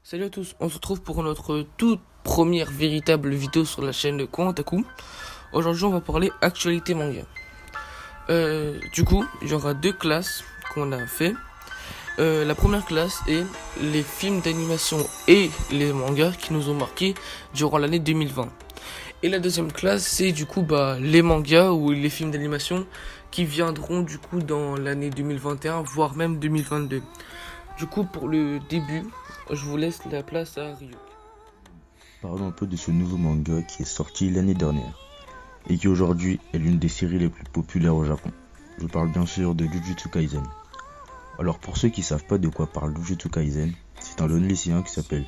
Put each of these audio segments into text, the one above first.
Salut à tous, on se retrouve pour notre toute première véritable vidéo sur la chaîne Kohantaku. Aujourd'hui on va parler actualité manga. Il y aura deux classes qu'on a fait. La première classe est les films d'animation et les mangas qui nous ont marqués durant l'année 2020. Et la deuxième classe c'est les mangas ou les films d'animation qui viendront dans l'année 2021 voire même 2022. Pour le début, je vous laisse la place à Ryu. Parlons un peu de ce nouveau manga qui est sorti l'année dernière et qui aujourd'hui est l'une des séries les plus populaires au Japon. Je parle bien sûr de Jujutsu Kaisen. Alors pour ceux qui savent pas de quoi parle Jujutsu Kaisen, c'est un jeune lycéen qui s'appelle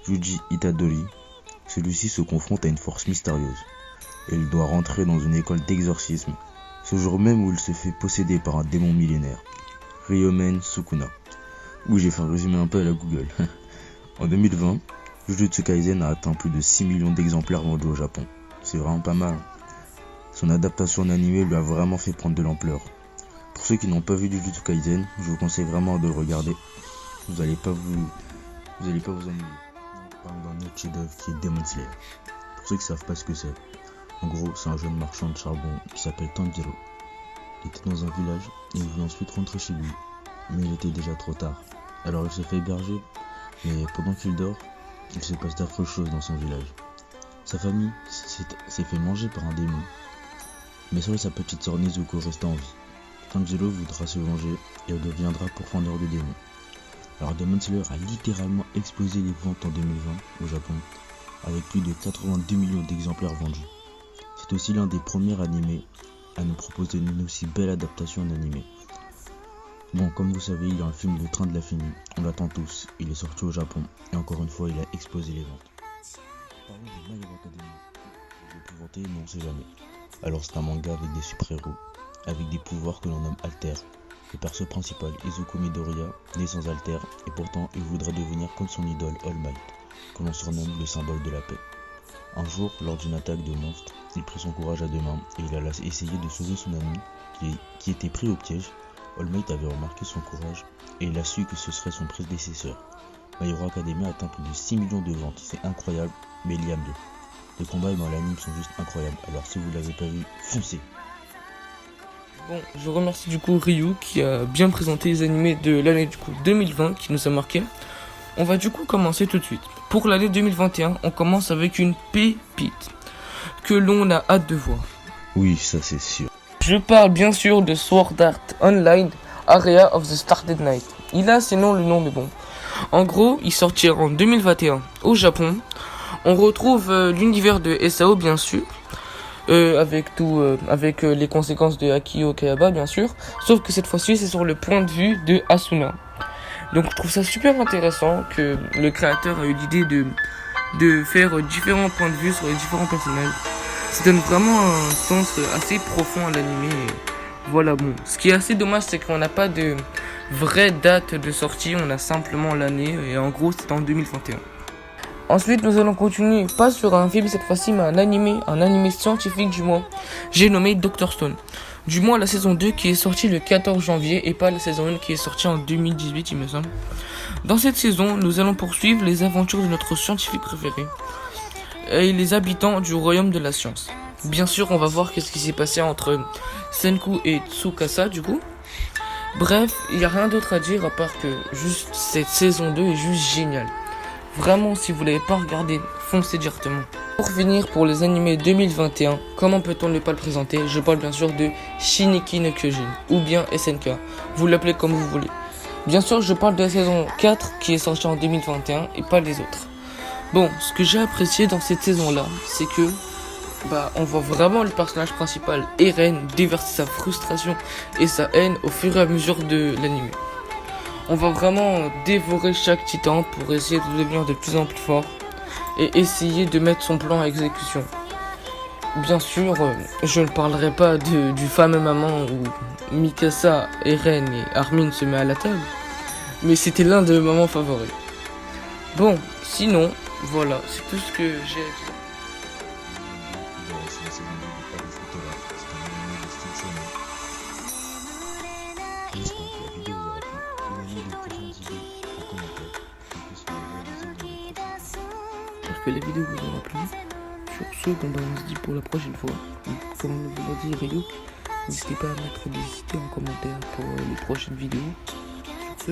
Yuji Itadori. Celui-ci se confronte à une force mystérieuse et il doit rentrer dans une école d'exorcisme ce jour même où il se fait posséder par un démon millénaire, Ryomen Sukuna. Oui, j'ai fait un résumé un peu à la Google. En 2020, Jujutsu Kaisen a atteint plus de 6 millions d'exemplaires vendus au Japon. C'est vraiment pas mal. Son adaptation en animé lui a vraiment fait prendre de l'ampleur. Pour ceux qui n'ont pas vu Jujutsu Kaisen, je vous conseille vraiment de le regarder. Vous allez pas vous ennuyer. On parle d'un autre chef-d'œuvre qui est Demon Slayer. Pour ceux qui savent pas ce que c'est, en gros, c'est un jeune marchand de charbon qui s'appelle Tanjiro. Il était dans un village et il voulait ensuite rentrer chez lui. Mais il était déjà trop tard. Alors il se fait héberger, mais pendant qu'il dort, il se passe d'affreuses choses dans son village. Sa famille s'est fait manger par un démon, mais seule sa petite sœur Nezuko reste en vie. Tanjiro voudra se venger et elle deviendra pourfendeur de démons. Alors Demon Slayer a littéralement explosé les ventes en 2020 au Japon, avec plus de 82 millions d'exemplaires vendus. C'est aussi l'un des premiers animés à nous proposer une aussi belle adaptation en animé. Bon, comme vous savez, il y a un film Le Train de l'Infini, on l'attend tous, il est sorti au Japon, et encore une fois, il a explosé les ventes. Parlons de My Hero Academia. L'épouvanté, mais on sait jamais. Alors c'est un manga avec des super-héros, avec des pouvoirs que l'on nomme Alter. Le perso principal, Izuku Midoriya, naît sans Alter, et pourtant il voudrait devenir comme son idole All Might, que l'on surnomme le symbole de la paix. Un jour, lors d'une attaque de monstres, il prit son courage à deux mains, et il alla essayer de sauver son ami, qui était pris au piège. All Might avait remarqué son courage et il a su que ce serait son prédécesseur. My Hero Academia atteint plus de 6 millions de ventes, c'est incroyable, mais il y a mieux. Les combats dans l'anime sont juste incroyables, alors si vous l'avez pas vu, foncez. Bon, je remercie Ryu qui a bien présenté les animés de l'année 2020 qui nous a marqué. On va commencer tout de suite. Pour l'année 2021, on commence avec une pépite que l'on a hâte de voir. Oui, ça c'est sûr. Je parle bien sûr de Sword Art Online Area of the Started Night. Il a le nom mais bon. En gros, il sortira en 2021 au Japon. On retrouve l'univers de SAO bien sûr. Avec les conséquences de Akio Kayaba bien sûr. Sauf que cette fois-ci c'est sur le point de vue de Asuna. Donc je trouve ça super intéressant que le créateur a eu l'idée de faire différents points de vue sur les différents personnages. Ça donne vraiment un sens assez profond à l'anime. Voilà, bon. Ce qui est assez dommage, c'est qu'on n'a pas de vraie date de sortie. On a simplement l'année. Et en gros, c'est en 2021. Ensuite, nous allons continuer, pas sur un film cette fois-ci, mais un animé scientifique du mois. J'ai nommé Dr. Stone. Du moins, la saison 2 qui est sortie le 14 janvier et pas la saison 1 qui est sortie en 2018, il me semble. Dans cette saison, nous allons poursuivre les aventures de notre scientifique préféré et les habitants du royaume de la science. Bien sûr, on va voir qu'est-ce qui s'est passé entre Senku et Tsukasa Bref, il n'y a rien d'autre à dire à part que juste cette saison 2 est juste géniale. Vraiment, si vous l'avez pas regardé, foncez directement. Pour finir, pour les animés 2021, comment peut-on ne pas le présenter? Je parle bien sûr de Shiniki no Kyojin, ou bien SNK. Vous l'appelez comme vous voulez. Bien sûr, je parle de la saison 4 qui est sortie en 2021 et pas les autres. Bon, ce que j'ai apprécié dans cette saison-là, c'est que on voit vraiment le personnage principal, Eren, déverser sa frustration et sa haine au fur et à mesure de l'anime. On va vraiment dévorer chaque titan pour essayer de devenir de plus en plus fort et essayer de mettre son plan à exécution. Bien sûr, je ne parlerai pas du fameux moment où Mikasa, Eren et Armin se mettent à la table, mais c'était l'un de mes moments favoris. Bon, sinon, voilà, c'est tout ce que j'ai à dire. J'espère que la vidéo vous aura plu. Donnez-nous de prochaines idées en commentaire pour que vous puissiez les réaliser dans que la vidéo vous aura plu. Sur ce, on se dit pour la prochaine fois. Donc, comme vous l'a dit Rio, n'hésitez pas à mettre des idées en commentaire pour les prochaines vidéos. Sur ce,